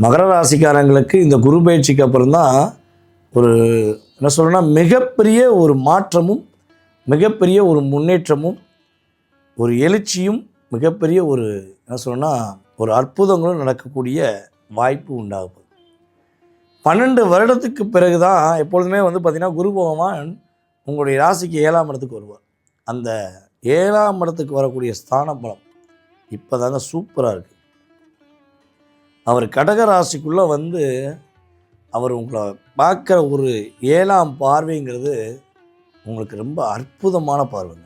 மகர ராசிக்காரங்களுக்கு இந்த குரு பயிற்சிக்கு அப்புறம் தான் ஒரு என்ன சொல்கிறேன்னா மிகப்பெரிய ஒரு மாற்றமும் மிகப்பெரிய ஒரு முன்னேற்றமும் ஒரு எழுச்சியும் மிகப்பெரிய ஒரு என்ன சொல்கிறேன்னா ஒரு அற்புதங்களும் நடக்கக்கூடிய வாய்ப்பு உண்டாகும். 12 வருடத்துக்கு பிறகு தான் எப்பொழுதுமே பார்த்திங்கன்னா குரு பகவான் உங்களுடைய ராசிக்கு 7ஆம் இடத்துக்கு வருவார். அந்த 7ஆம் இடத்துக்கு வரக்கூடிய ஸ்தான பலம் இப்போ தாங்க சூப்பராக இருக்குது. அவர் கடக ராசிக்குள்ளே அவர் உங்களை பார்க்குற ஒரு 7ஆம் பார்வைங்கிறது உங்களுக்கு ரொம்ப அற்புதமான பார்வைங்க.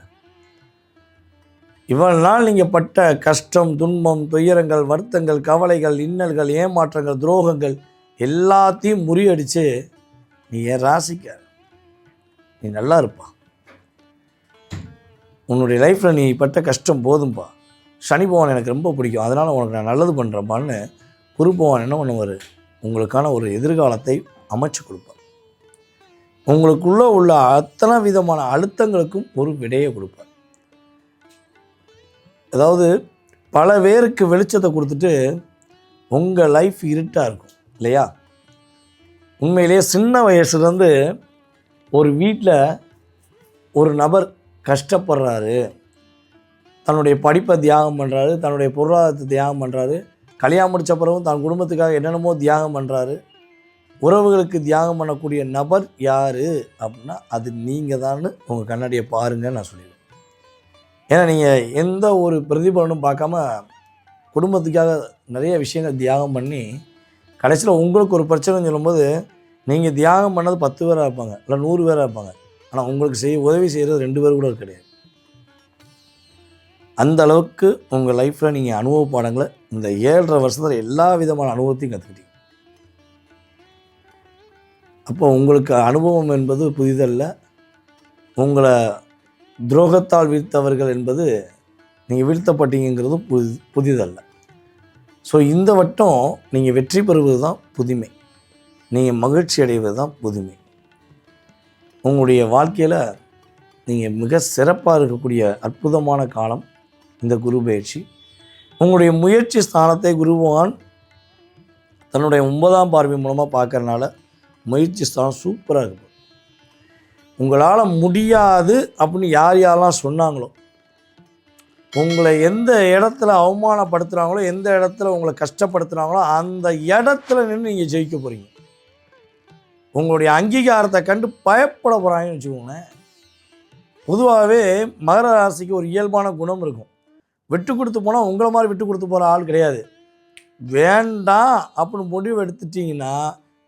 இவ்வளவு நாள் நீங்கள் பட்ட கஷ்டம், துன்பம், துயரங்கள், வருத்தங்கள், கவலைகள், இன்னல்கள், ஏமாற்றங்கள், துரோகங்கள் எல்லாத்தையும் முறியடித்து நீ என் ராசிக்க நீ நல்லா இருப்பா, உன்னுடைய லைஃப்பில் நீ பட்ட கஷ்டம் போதும்பா, சனி பகவான் எனக்கு ரொம்ப பிடிக்கும், அதனால் உனக்கு நான் நல்லது பண்ணுறேன்பான்னு குரு பகவான் என்ன பண்ணுவார், உங்களுக்கான ஒரு எதிர்காலத்தை அமைச்சு கொடுப்பார். உங்களுக்குள்ளே உள்ள அத்தனை விதமான அழுத்தங்களுக்கும் ஒரு விடையை கொடுப்பார். அதாவது பல பேருக்கு வெளிச்சத்தை கொடுத்துட்டு உங்கள் லைஃப் இருட்டாக இருக்கும் இல்லையா? உண்மையிலேயே சின்ன வயசுலேருந்து ஒரு வீட்டில் ஒரு நபர் கஷ்டப்படுறாரு, தன்னுடைய படிப்பை தியாகம் பண்ணுறாரு, தன்னுடைய பொருளாதாரத்தை தியாகம் பண்ணுறாரு, கல்யாணம் முடித்த பிறகும் தன் குடும்பத்துக்காக என்னென்னமோ தியாகம் பண்ணுறாரு. உறவுகளுக்கு தியாகம் பண்ணக்கூடிய நபர் யார் அப்படின்னா அது நீங்கள் தான். உங்கள் கண்ணாடியை பாருங்கன்னு நான் சொல்லிடுவேன். ஏன்னா நீங்கள் எந்த ஒரு பிரதிபலனும் பார்க்காம குடும்பத்துக்காக நிறைய விஷயங்கள் தியாகம் பண்ணி கடைசியில் உங்களுக்கு ஒரு பிரச்சனைன்னு சொல்லும்போது நீங்கள் தியாகம் பண்ணது 10 பேராக இருப்பாங்க, இல்லை 100 பேராக இருப்பாங்க. ஆனால் உங்களுக்கு உதவி செய்கிறது 2 பேர் கூட கிடையாது. அந்த அளவுக்கு உங்கள் லைஃப்பில் நீங்கள் அனுபவ பாடங்களை இந்த 7.5 வருஷத்தில் எல்லா விதமான அனுபவத்தையும் கற்றுக்கிட்டீங்க. அப்போ உங்களுக்கு அனுபவம் என்பது புதிதல்ல, உங்களை துரோகத்தால் வீழ்த்தவர்கள் என்பது நீங்கள் வீழ்த்தப்பட்டீங்கிறது புதிதல்ல. ஸோ இந்த வட்டம் நீங்கள் வெற்றி பெறுவது தான் புதுமை, நீங்கள் மகிழ்ச்சி அடைவது தான் புதுமை. உங்களுடைய வாழ்க்கையில் நீங்கள் மிக சிறப்பாக இருக்கக்கூடிய அற்புதமான காலம் இந்த குரு பயிற்சி. உங்களுடைய முயற்சி ஸ்தானத்தை குரு பகவான் தன்னுடைய 9ஆம் பார்வை மூலமாக பார்க்கறனால முயற்சி ஸ்தானம் சூப்பராக இருக்கும். உங்களால் முடியாது அப்படின்னு யாரெல்லாம் சொன்னாங்களோ, உங்களை எந்த இடத்துல அவமானப்படுத்துகிறாங்களோ, எந்த இடத்துல உங்களை கஷ்டப்படுத்துகிறாங்களோ அந்த இடத்துல நின்று நீங்கள் ஜெயிக்க போகிறீங்க. உங்களுடைய அங்கீகாரத்தை கண்டு பயப்பட போகிறாங்கன்னு வச்சுக்கோங்களேன். பொதுவாகவே மகர ராசிக்கு ஒரு இயல்பான குணம் இருக்கும். விட்டு கொடுத்து போனால் உங்களை மாதிரி விட்டு கொடுத்து போகிற ஆள் கிடையாது. வேண்டாம் அப்படின்னு முடிவு எடுத்துட்டிங்கன்னா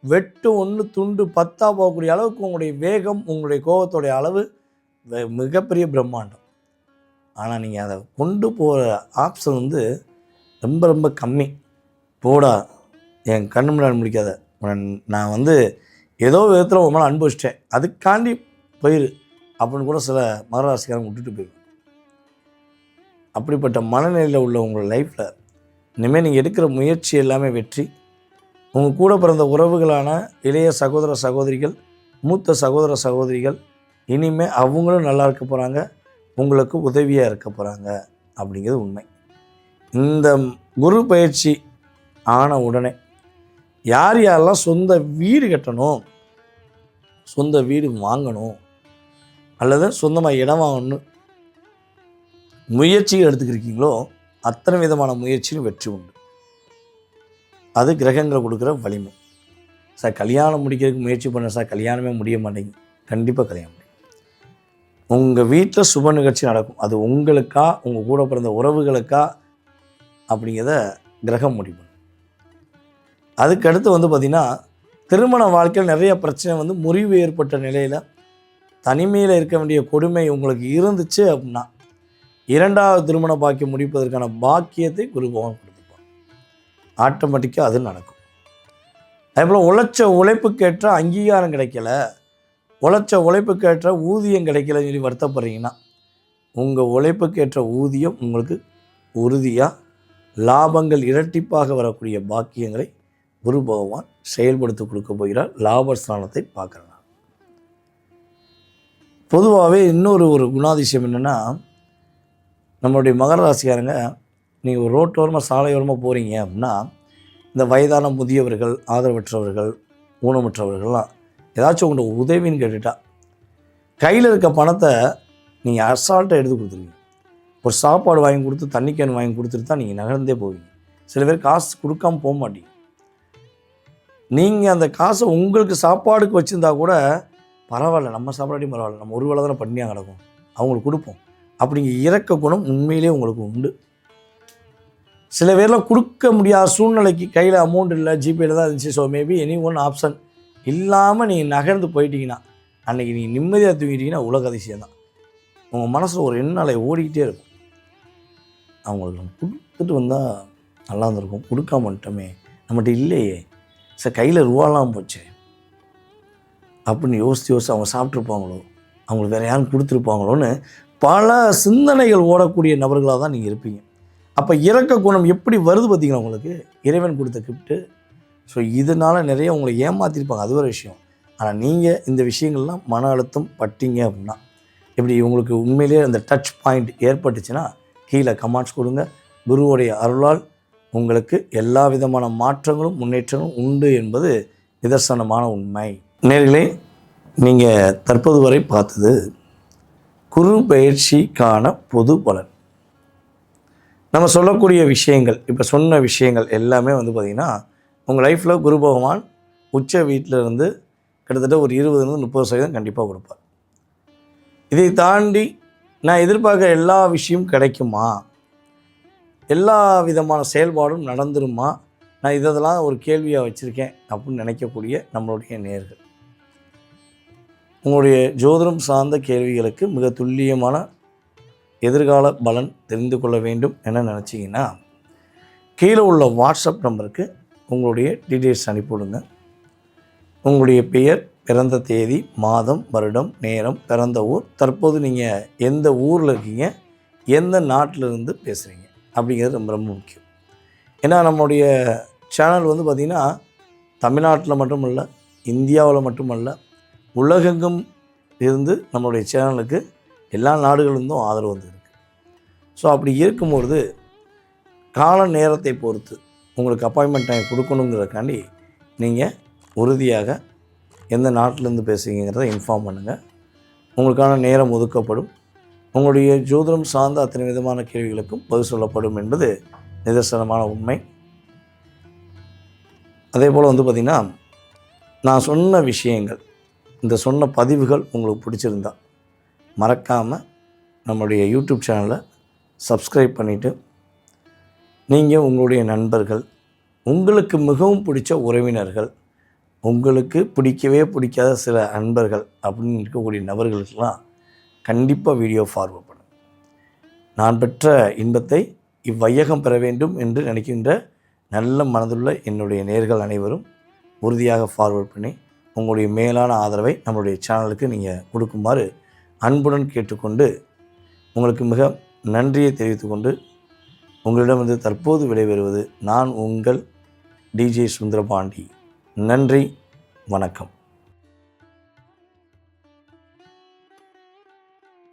வெட்டு 1 துண்டு 10 போகக்கூடிய அளவுக்கு உங்களுடைய வேகம், உங்களுடைய கோபத்தோடைய அளவு மிகப்பெரிய பிரம்மாண்டம். ஆனால் நீங்கள் அதை கொண்டு போகிற ஆப்ஷன் ரொம்ப ரொம்ப கம்மி. போடா, என் கண்ணு முன்னாடி முடிக்காத, நான் ஏதோ விதத்தில் ஒரு மேலே அனுபவிச்சிட்டேன், அதுக்காண்டி போயிரு அப்படின்னு கூட சில மகராசிக்காரங்க விட்டுட்டு போயிடும். அப்படிப்பட்ட மனநிலையில் உள்ள உங்கள் லைஃப்பில் இனிமேல் நீங்கள் எடுக்கிற முயற்சி எல்லாமே வெற்றி. உங்கள் கூட பிறந்த உறவுகளான இளைய சகோதர சகோதரிகள், மூத்த சகோதர சகோதரிகள் இனிமேல் அவங்களும் நல்லா இருக்க போகிறாங்க, உங்களுக்கு உதவியாக இருக்க போகிறாங்க அப்படிங்கிறது உண்மை. இந்த குரு பயிற்சி ஆன உடனே யார் யாரெல்லாம் சொந்த வீடு கட்டணும், சொந்த வீடு வாங்கணும், அல்லது சொந்தமாக இடம் வாங்கணும் முயற்சிகள் எடுத்துக்கிருக்கீங்களோ அத்தனை விதமான முயற்சியும் வெற்றி உண்டு. அது கிரகங்களை கொடுக்குற வலிமை. சார் கல்யாணம் முடிக்கிறதுக்கு முயற்சி பண்ண சார், கல்யாணமே முடிய மாட்டேங்குது. கண்டிப்பாக கல்யாணம் முடியும். உங்கள் வீட்டில் சுப நிகழ்ச்சி நடக்கும். அது உங்களுக்கா, உங்கள் கூட பிறந்த உறவுகளுக்கா அப்படிங்கிறத கிரகம் முடிவு பண்ணும். அதுக்கடுத்து பார்த்திங்கன்னா திருமண வாழ்க்கையில் நிறைய பிரச்சனை முறிவு ஏற்பட்ட நிலையில் தனிமையில் இருக்க வேண்டிய கொடுமை உங்களுக்கு இருந்துச்சு அப்படின்னா 2வது திருமண பாக்கியம் முடிப்பதற்கான பாக்கியத்தை குரு பகவான் கொடுத்துப்பான். ஆட்டோமேட்டிக்காக அது நடக்கும். அதேபோல் உழைச்ச உழைப்புக்கேற்ற அங்கீகாரம் கிடைக்கல, உழைச்ச உழைப்புக்கேற்ற ஊதியம் கிடைக்கலன்னு சொல்லி வருத்தப்படுறீங்கன்னா உங்கள் உழைப்புக்கேற்ற ஊதியம் உங்களுக்கு உறுதியாக லாபங்கள் இரட்டிப்பாக வரக்கூடிய பாக்கியங்களை குரு பகவான் செயல்படுத்தி கொடுக்க போகிறார். லாபஸ்தானத்தை பார்க்குறாங்க. பொதுவாகவே இன்னொரு குணாதிசயம் என்னென்னா, நம்மளுடைய மகர ராசிக்காரங்க நீங்கள் ஒரு ரோட்டோரமாக சாலையோரமாக போகிறீங்க அப்படின்னா இந்த வயதான முதியவர்கள், ஆதரவற்றவர்கள், ஊனமுற்றவர்கள்லாம் ஏதாச்சும் உங்கள்கிட்ட உதவின்னு கேட்டுட்டா கையில் இருக்க பணத்தை நீங்கள் அசால்ட்டாக எடுத்து கொடுத்துருவீங்க. ஒரு சாப்பாடு வாங்கி கொடுத்து, தண்ணி கேன் வாங்கி கொடுத்துட்டு தான் நீங்கள் நகர்ந்தே போவீங்க. சில பேர் காசு கொடுக்காம போக மாட்டீங்க. நீங்கள் அந்த காசை உங்களுக்கு சாப்பாடுக்கு வச்சுருந்தா கூட பரவாயில்ல, நம்ம சாப்பாடாட்டியும் பரவாயில்ல, நம்ம ஒரு வேளை தானே பண்ணியாக கிடக்கும், அவங்களுக்கு கொடுப்போம் அப்படிங்கிற இரக்க குணம் உண்மையிலே உங்களுக்கு உண்டு. சில பேர்லாம் கொடுக்க முடியாத சூழ்நிலைக்கு கையில் அமௌண்ட் இல்லை, ஜிபேயில் தான் இருந்துச்சு, so maybe any one option இல்லாமல் நீங்கள் நகர்ந்து போயிட்டீங்கன்னா, அன்றைக்கி நீங்கள் நிம்மதியாக தூங்கிட்டீங்கன்னா உலக அதிசயம் தான். உங்கள் மனசில் ஒரு எண்ணலை ஓடிக்கிட்டே இருக்கும். அவங்களுக்கு நம்ம கொடுத்துட்டு வந்தால் நல்லா இருந்திருக்கும், கொடுக்காம வந்துட்டோமே, நம்மகிட்ட இல்லையே, சார் கையில் ரூபாலாம் போச்சு அப்படின்னு யோசித்து அவங்க சாப்பிட்ருப்பாங்களோ, அவங்களுக்கு வேறு யாரும் கொடுத்துருப்பாங்களோன்னு பல சிந்தனைகள் ஓடக்கூடிய நபர்களாக தான் நீங்கள் இருப்பீங்க. அப்போ இரக்க குணம் எப்படி வருது பார்த்தீங்களா உங்களுக்கு, இறைவன் கொடுத்த கிஃப்ட்டு. ஸோ இதனால் நிறைய உங்களை ஏமாற்றிருப்பாங்க, அது ஒரு விஷயம். ஆனால் நீங்கள் இந்த விஷயங்கள்லாம் மன அழுத்தம் பட்டிங்க அப்படின்னா, இப்படி உங்களுக்கு உண்மையிலே அந்த டச் பாயிண்ட் ஏற்பட்டுச்சுன்னா கீழே கமெண்ட்ஸ் கொடுங்க. குருவுடைய அருளால் உங்களுக்கு எல்லா விதமான மாற்றங்களும் முன்னேற்றங்களும் உண்டு என்பது நிதர்சனமான உண்மை. நேர்களே, நீங்கள் தற்போது வரை பார்த்தது குரு பயிற்சிக்கான பொது பலன். நம்ம சொல்லக்கூடிய விஷயங்கள், இப்போ சொன்ன விஷயங்கள் எல்லாமே பார்த்திங்கன்னா உங்கள் லைஃப்பில் குரு பகவான் உச்ச வீட்டில் இருந்து கிட்டத்தட்ட ஒரு 20-30% கண்டிப்பாக கொடுப்பார். இதை தாண்டி நான் எதிர்பார்க்குற எல்லா விஷயமும் கிடைக்குமா, எல்லா விதமான செயல்பாடும் நடந்துருமா, நான் இதெல்லாம் ஒரு கேள்வியாக வச்சுருக்கேன் அப்படின்னு நினைக்கக்கூடிய நம்மளுடைய நேயர்கள், உங்களுடைய ஜோதிடம் சார்ந்த கேள்விகளுக்கு மிக துல்லியமான எதிர்கால பலன் தெரிந்து கொள்ள வேண்டும் என நினச்சிங்கன்னா கீழே உள்ள வாட்ஸ்அப் நம்பருக்கு உங்களுடைய டீட்டெயில்ஸ் அனுப்பிவிடுங்க. உங்களுடைய பெயர், பிறந்த தேதி, மாதம், வருடம், நேரம், பிறந்த ஊர், தற்போது நீங்கள் எந்த ஊரில் இருக்கீங்க, எந்த நாட்டிலிருந்து பேசுகிறீங்க அப்படிங்கிறது ரொம்ப ரொம்ப முக்கியம். ஏன்னா நம்மளுடைய சேனல் பார்த்திங்கன்னா தமிழ்நாட்டில் மட்டும் இல்லை, இந்தியாவில் மட்டுமல்ல, உலகெங்கும் இருந்து நம்மளுடைய சேனலுக்கு எல்லா நாடுகளிலிருந்தும் ஆதரவு வந்துருக்கு. ஸோ அப்படி இருக்கும்பொழுது கால நேரத்தை பொறுத்து உங்களுக்கு அப்பாயின்மெண்ட் டைம் கொடுக்கணுங்கிறதுக்காண்டி நீங்கள் உறுதியாக எந்த நாட்டிலேருந்து பேசுகிறீங்கிறத இன்ஃபார்ம் பண்ணுங்கள். உங்களுக்கான நேரம் ஒதுக்கப்படும். உங்களுடைய ஜோதிடம் சார்ந்த அத்தனை விதமான கேள்விகளுக்கும் பதில் சொல்லப்படும் என்பது நிதர்சனமான உண்மை. அதே போல் பார்த்திங்கன்னா, நான் சொன்ன விஷயங்கள், இந்த சொன்ன பதிவுகள் உங்களுக்கு பிடிச்சிருந்தா மறக்காமல் நம்மளுடைய யூடியூப் சேனலை சப்ஸ்கிரைப் பண்ணிவிட்டு நீங்கள் உங்களுடைய நண்பர்கள், உங்களுக்கு மிகவும் பிடிச்ச உறவினர்கள், உங்களுக்கு பிடிக்கவே பிடிக்காத சில அன்பர்கள் அப்படின்னு இருக்கக்கூடிய நபர்களுக்கெல்லாம் கண்டிப்பாக வீடியோ ஃபார்வர்ட் பண்ணுங்கள். நான் பெற்ற இன்பத்தை இவ்வையகம் பெற வேண்டும் என்று நினைக்கின்ற நல்ல மனதுள்ள என்னுடைய நேயர்கள் அனைவரும் உறுதியாக ஃபார்வர்ட் பண்ணி உங்களுடைய மேலான ஆதரவை நம்மளுடைய சேனலுக்கு நீங்கள் கொடுக்குமாறு அன்புடன் கேட்டுக்கொண்டு உங்களுக்கு மிக நன்றியை தெரிவித்துக்கொண்டு உங்களிடம் தற்போது விடைபெறுவது நான் உங்கள் டிஜே சுந்தரபாண்டி. நன்றி, வணக்கம்.